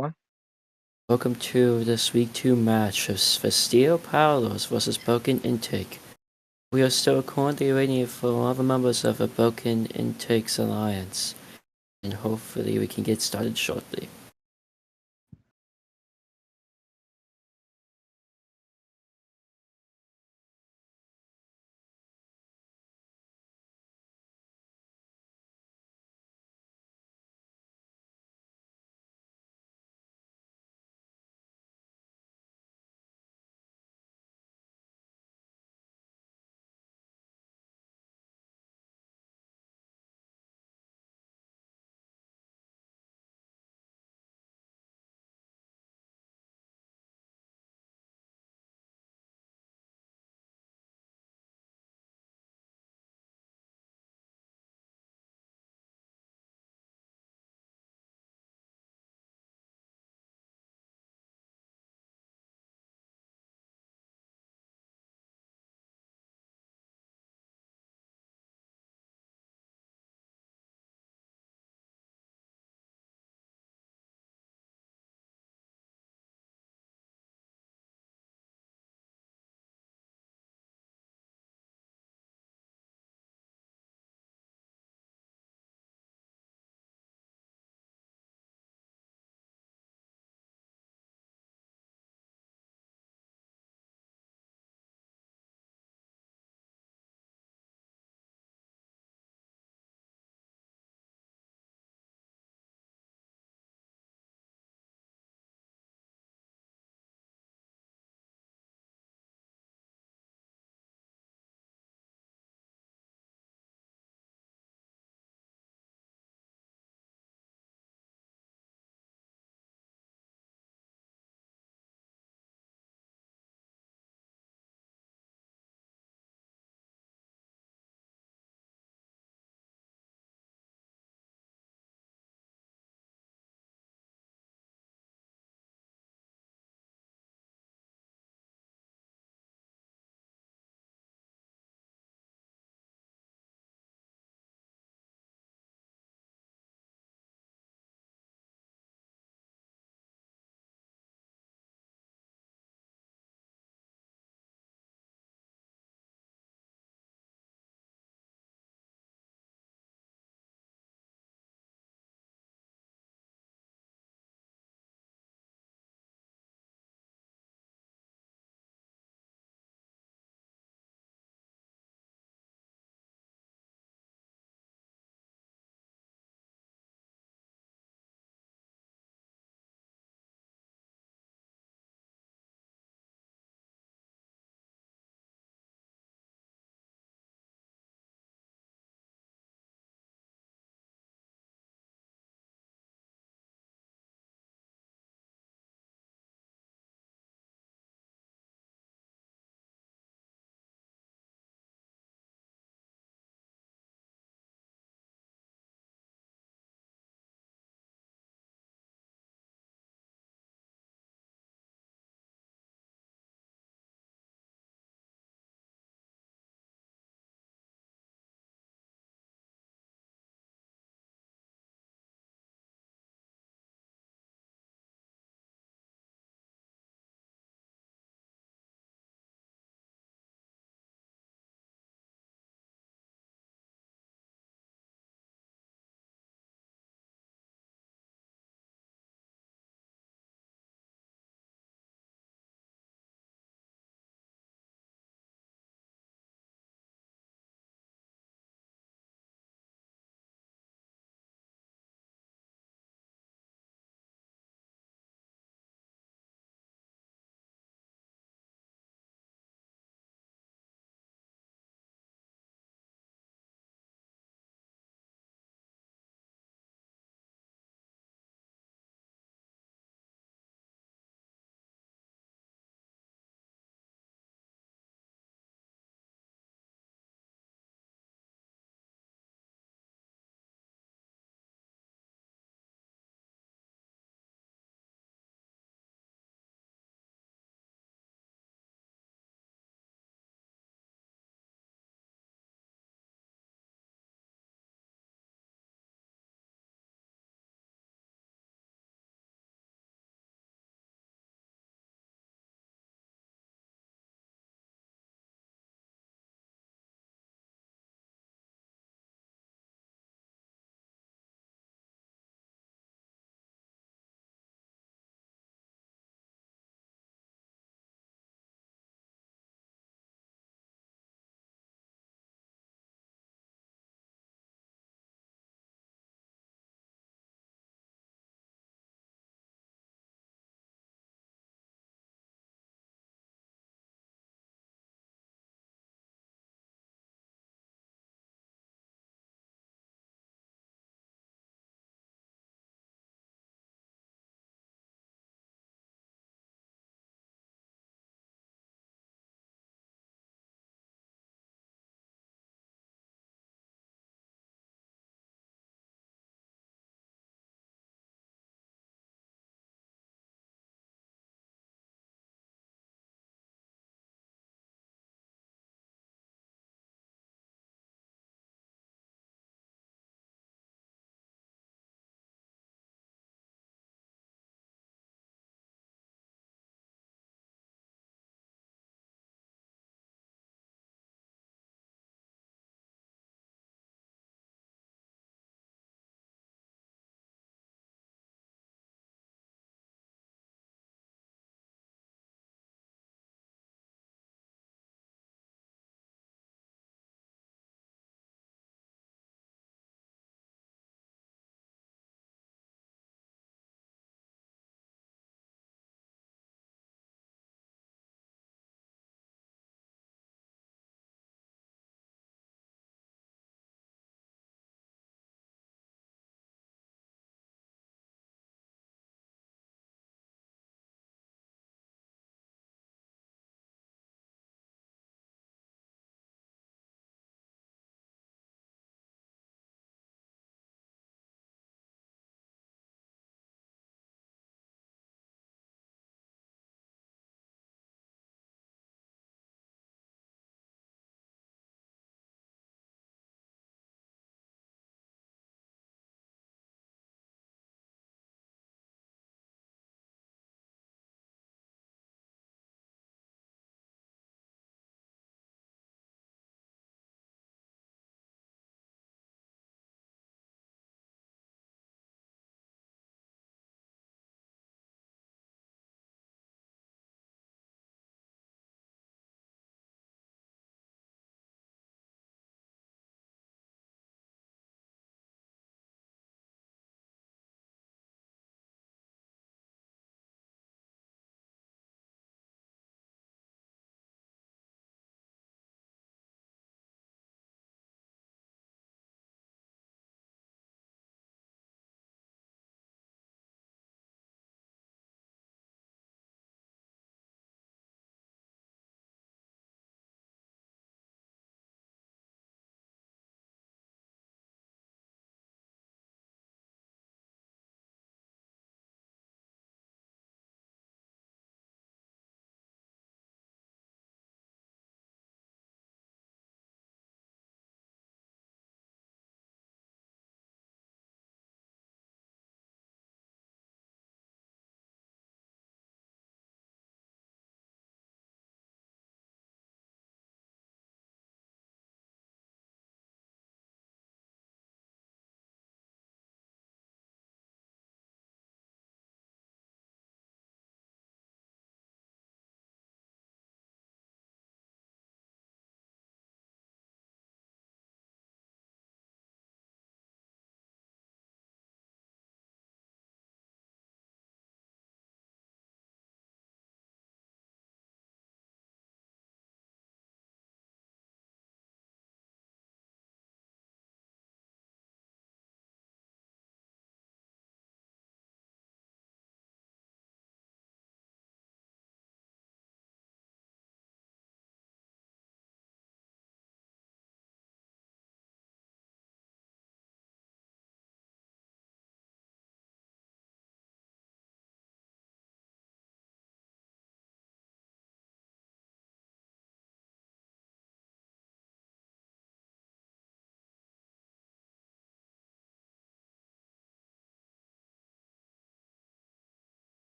one. Welcome to this Week 2 match of Vestio Prowlers versus Broken Intake. We are still currently waiting for all the members of the Broken Intakes Alliance, and hopefully we can get started shortly.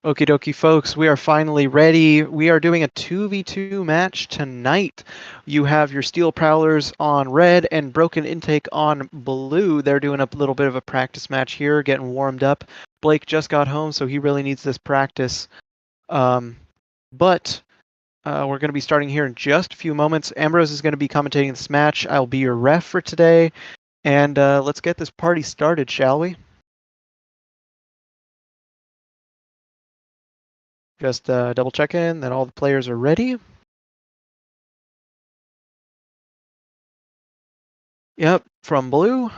Okie dokie, folks, we are finally ready. We are doing a 2v2 match tonight. You have your Steel Prowlers on red and Broken Intake on blue. They're doing a little bit of a practice match here, getting warmed up. Blake just got home, so he really needs this practice. But we're going to be starting here in just a few moments. Ambrose is going to be commentating this match. I'll be your ref for today. And let's get this party started, shall we? Just double checking that all the players are ready. Yep, from blue.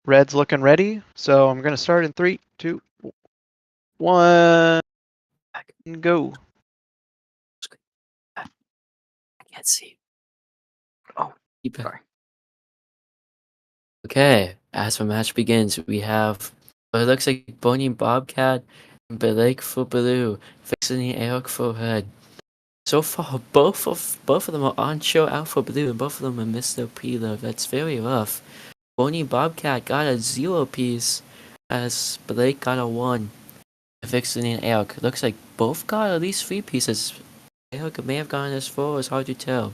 Red's looking ready. So I'm going to start in 3, 2, 1, go. I can't see. Oh, keep going. Okay, as the match begins, we have what looks like Bonnie Bobcat and Blake for blue, fixing Eric for red. So far, both of them are on show out for blue, and both of them are Mr. Peeler. That's very rough. Bonnie Bobcat got a 0 piece, as Blake got a 1. Vixen and Eric looks like both got at least 3 pieces. Eric may have gotten as 4, it's hard to tell.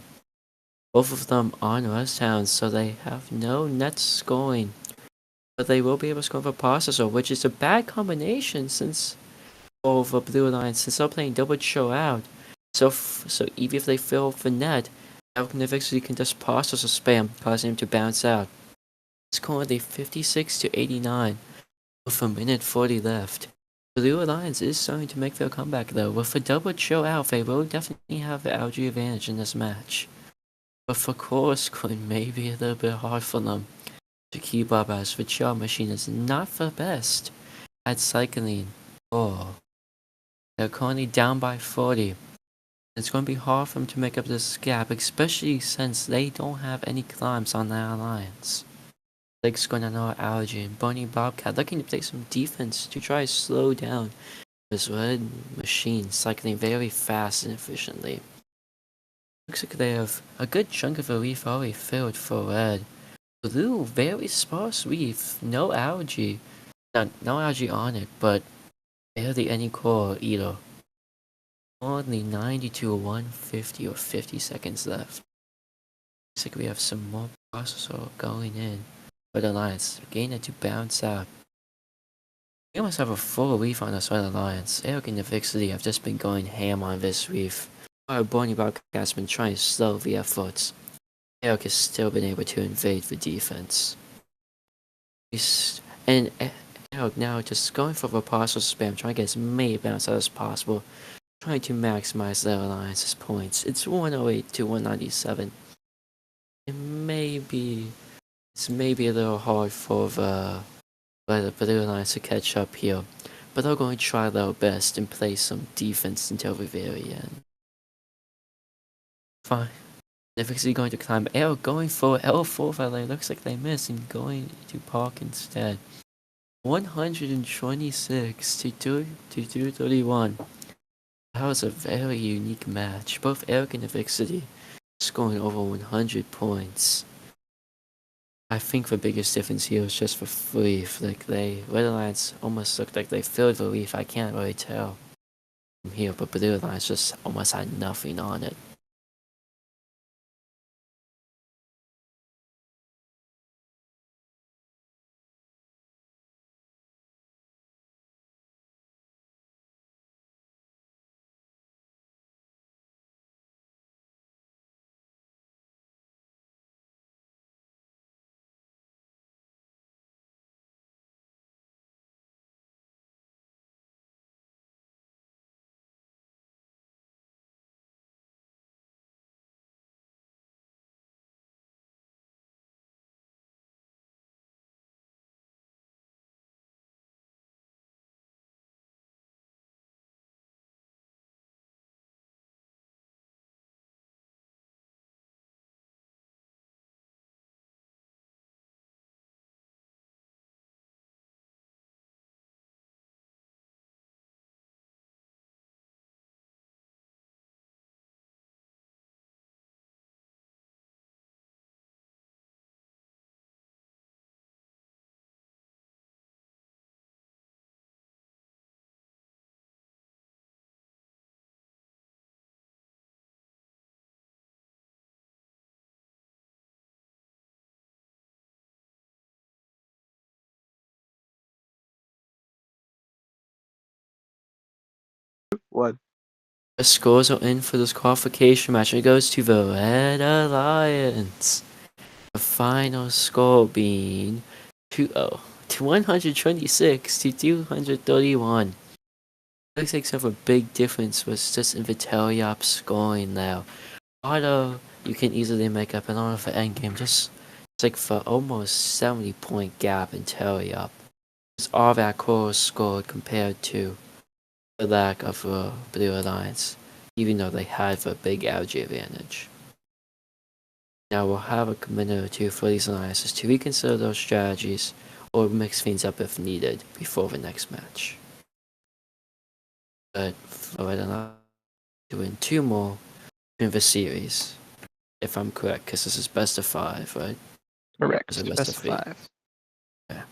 Both of them on West Towns, so they have no net scoring. But they will be able to score for processor, which is a bad combination since over Blue Alliance, since they're playing double show out. So even if they fill the net, Eric and Vixen can just processor spam, causing him to bounce out. It's currently 56 to 89, with a minute 40 left. Blue Alliance is starting to make their comeback though. With a double chill out, they will definitely have the LG advantage in this match. But for core scoring may be a little bit hard for them to keep up, as the chill machine is not the best at cycling. Oh, they're currently down by 40. It's going to be hard for them to make up this gap, especially since they don't have any climbs on their alliance. Blake's going to know allergy, and Bonnie Bobcat looking to play some defense to try to slow down this red machine, cycling very fast and efficiently. Looks like they have a good chunk of a reef already filled for red. Blue, very sparse reef, no algae. No algae on it, but barely any core either. Only 90 to 150 or 50 seconds left. Looks like we have some more processor going in for the Alliance, getting it to bounce out. We almost have a full reef on us for the Alliance. Eric and the Vixity have just been going ham on this reef. Our Bonnie Bobcat has been trying to slow the efforts. Eric has still been able to invade the defense. And Eric now just going for the partial spam, trying to get as many bounce out as possible, trying to maximize their alliance's points. It's 108 to 197. It's maybe a little hard for the Blue Alliance to catch up here, but they're going to try their best and play some defense until the very end. Fine. They're going to climb L, going for L4 valet. Looks like they missed and going to park instead. 126 to 231. That was a very unique match. Both Eric and Vixity scoring over 100 points. I think the biggest difference here is just for reef. Like Red Alliance almost looked like they filled the reef. I can't really tell from here, but Blue Alliance just almost had nothing on it. What? The scores are in for this qualification match, and it goes to the Red Alliance. The final score being 126 to 231. Looks like some of a big difference was just in the Vitaliop scoring now. Although you can easily make up an order for endgame, just it's like for almost 70-point gap in Vitaliop. It's all that core scored compared to the lack of Blue Alliance, even though they had the big algae advantage. Now we'll have a minute or two for these alliances to reconsider those strategies or mix things up if needed before the next match. But for right now, doing 2 more in the series, if I'm correct, because this is best of 5, right? Correct. Is it Best of 5. Yeah.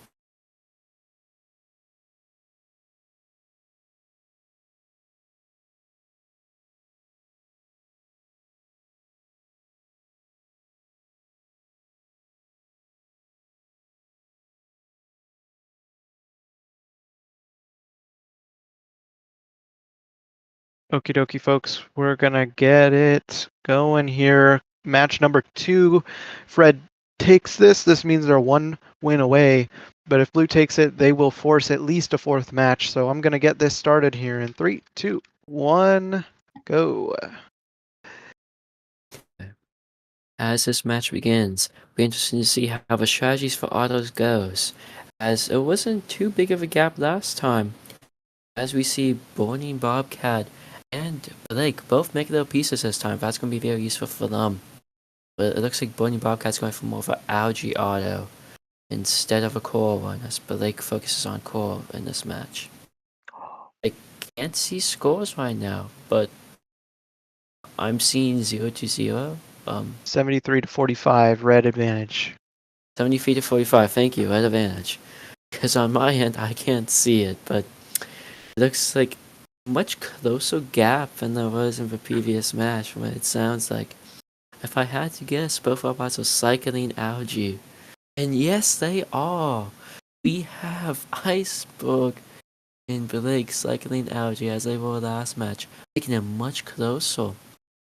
Okie dokie, folks. We're gonna get it going here. Match number 2. Fred takes this. This means they're 1 win away. But if Blue takes it, they will force at least a 4th match. So I'm gonna get this started here in 3, 2, 1, go. As this match begins, we're interested to see how the strategies for autos goes, as it wasn't too big of a gap last time. As we see Bonnie, Bobcat, and Blake both make their pieces this time, that's going to be very useful for them. But it looks like Bonnie Bobcat's going for more of an algae auto instead of a core one, as Blake focuses on core in this match. I can't see scores right now, but I'm seeing 0-0. 73 to 45, red advantage. 73 to 45, thank you, red advantage. Because on my end, I can't see it, but it looks like a much closer gap than there was in the previous match, from what it sounds like. If I had to guess, both robots are cycling algae. And yes, they are. We have Iceberg and Blake cycling algae as they were last match, making it much closer.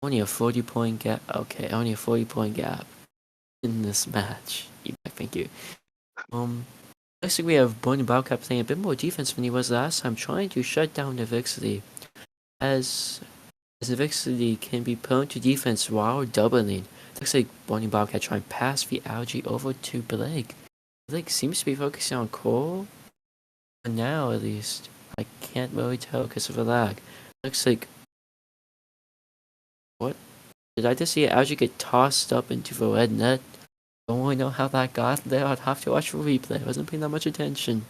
Only a 40-point gap. Okay, only a 40-point gap in this match. Thank you. Looks like we have Bonnie Bobcat playing a bit more defense than he was last time, trying to shut down the Vixity. As the Vixity can be prone to defense while doubling. Looks like Bonnie Bobcat trying to pass the algae over to Blake. Blake seems to be focusing on Cole. For now, at least. I can't really tell because of the lag. Looks like... What? Did I just see algae get tossed up into the red net? Don't really know how that got there. I'd have to watch the replay. I wasn't paying that much attention.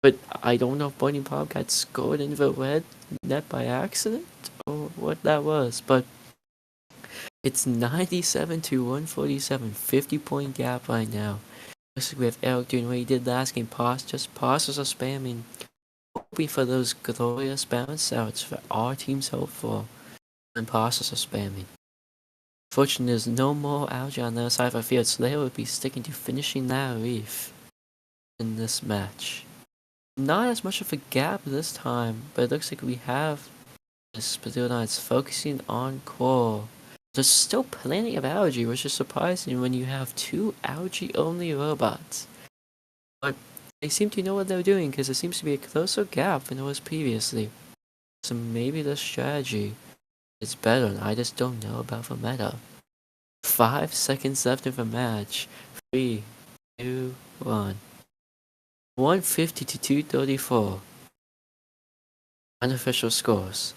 But I don't know if Bonnie Bobcat scored in the red net by accident or what that was. But it's 97 to 147. 50-point gap right now. Looks like we have Eric doing what he did last game. Just passes are spamming. Hoping for those glorious bounce outs that our teams hope for. And passes are spamming. Fortunately, there's no more algae on the other side of the field, so they will be sticking to finishing that reef in this match. Not as much of a gap this time, but it looks like we have this Spadillites focusing on core. There's still plenty of algae, which is surprising when you have 2 algae-only robots. But they seem to know what they're doing, because there seems to be a closer gap than it was previously. So maybe the strategy is better, and I just don't know about the meta. 5 seconds left in the match. 3, 2, 1. 150 to 234. Unofficial scores.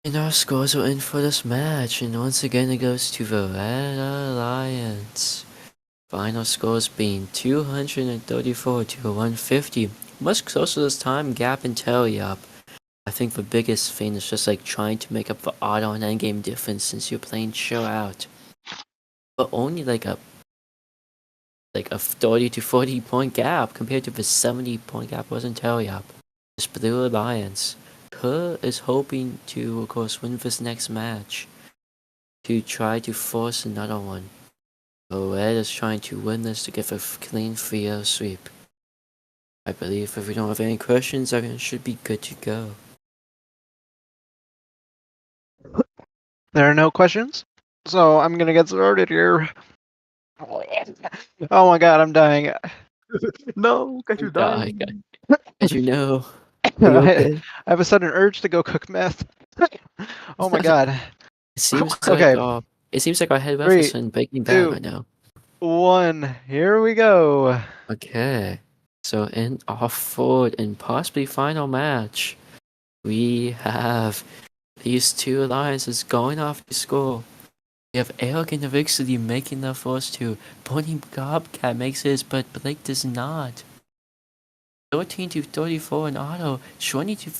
And our scores are in for this match, and once again it goes to the Red Alliance. Final scores being 234 to 150. Much closer this time, gap in Teliop. think the biggest thing is just like trying to make up the auto and endgame difference since you're playing chill out. But only like a 30 to 40 point gap compared to the 70 point gap wasn't Teleyop. This Blue Alliance. Ke is hoping to, of course, win this next match to try to force another one. Red is trying to win this to get a clean 3-0 sweep. I believe if we don't have any questions, everyone should be good to go. There are no questions, so I'm gonna get started here. Oh my god, I'm dying. No, got you dying. As you know, are you I okay? have a sudden urge to go cook meth. Oh my god. It seems Okay. like it seems like our head ref 3, is in Breaking Bad 2, right now. 1. Here we go. Okay, so in our fourth and possibly final match, we have these two alliances going off to score. We have Eric and Vixity making their first two. Bonnie Bobcat makes his, but Blake does not. 13 to 34 in auto. 20 to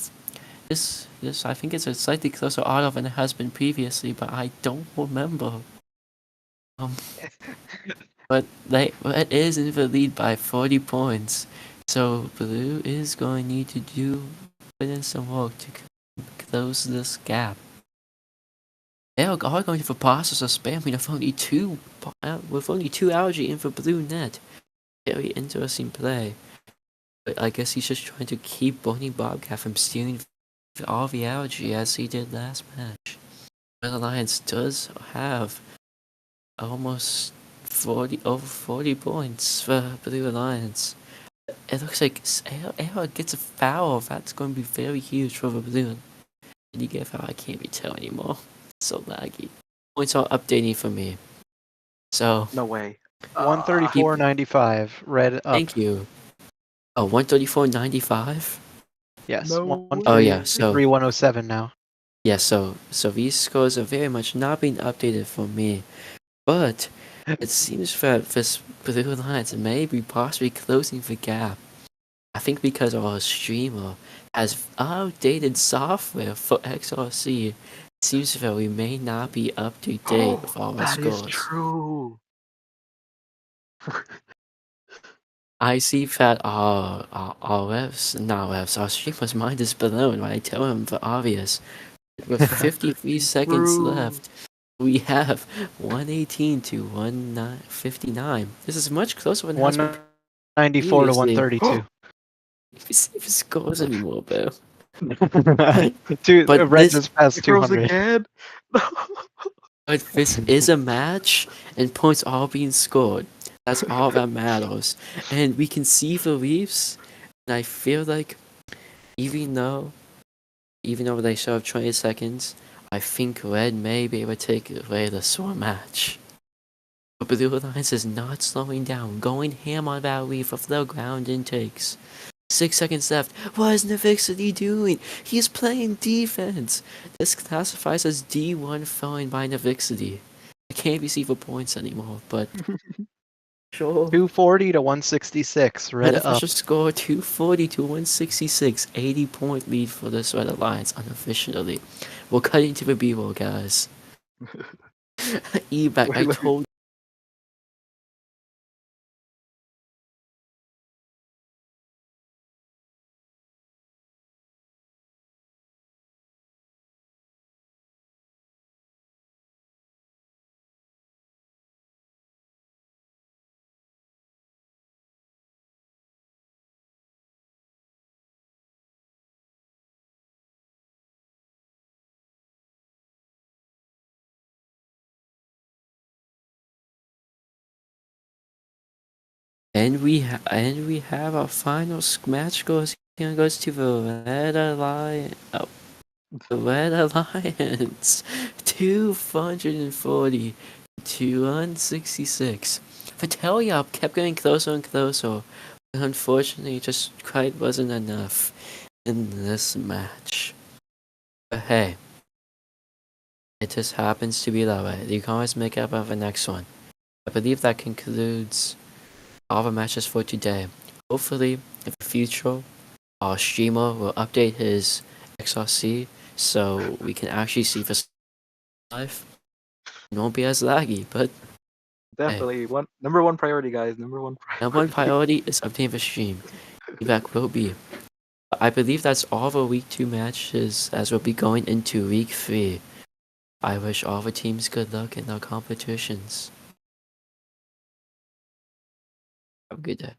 this I think it's a slightly closer auto than it has been previously, but I don't remember. But Red is in the lead by 40 points. So Blue is going to need to put in some work to close this gap. They are going for process of spamming with only two algae in the Blue net. Very interesting play. But I guess he's just trying to keep Bonnie Bobcat from stealing all the algae as he did last match. Red Alliance does have almost over 40 points for Blue Alliance. It looks like Aero gets a foul. That's going to be very huge for the Blue. Did he get a foul? I can't be tell anymore. It's so laggy. Points are updating for me. So No way. 134.95. Red up. thank you. Oh, 134.95? Yes. No Oh yeah, so 107 now. yeah, so these scores are very much not being updated for me. But it seems that this Blue Alliance may be possibly closing the gap. I think because our streamer has outdated software for XRC, it seems that we may not be up to date with all our That is scores. true. I see that our streamer's mind is blown when I tell him the obvious. With 53 seconds True. left, we have 118 to 159. This is much closer than it has been 194 to previously. 132. If you see the scores anymore, bro. Red this- just passed It grows 200. again. But this is a match, and points are being scored. That's all that matters. And we can see the Leafs, and I feel like even though they still have 20 seconds, I think Red may be able to take away the sore match. But Blue Alliance is not slowing down, going ham on that Leaf with low ground intakes. 6 seconds left. What is Navixity doing? He's playing defense. This classifies as D1 throwing by Navixity. I can't even see the points anymore, but sure. 240 to 166. Red up. Unofficial score 240 to 166. 80-point lead for this Red Alliance unofficially. We'll cut into the B-roll, guys. E-back, I Wait. told And we have our final match goes to the Red Alliance. Oh, the Red Alliance, 240 to 166. The Teleyop kept getting closer and closer, but unfortunately, it just quite wasn't enough in this match. But hey, it just happens to be that way. You can always make up of the next one. I believe that concludes all the matches for today. Hopefully, in the future, our streamer will update his XRC, so we can actually see for live. It won't be as laggy, but Definitely number one priority, guys. Number one number one priority. priority is obtain the stream. Feedback will be. I believe that's all the week 2 matches as we'll be going into week 3. I wish all the teams good luck in their competitions. Have a good day.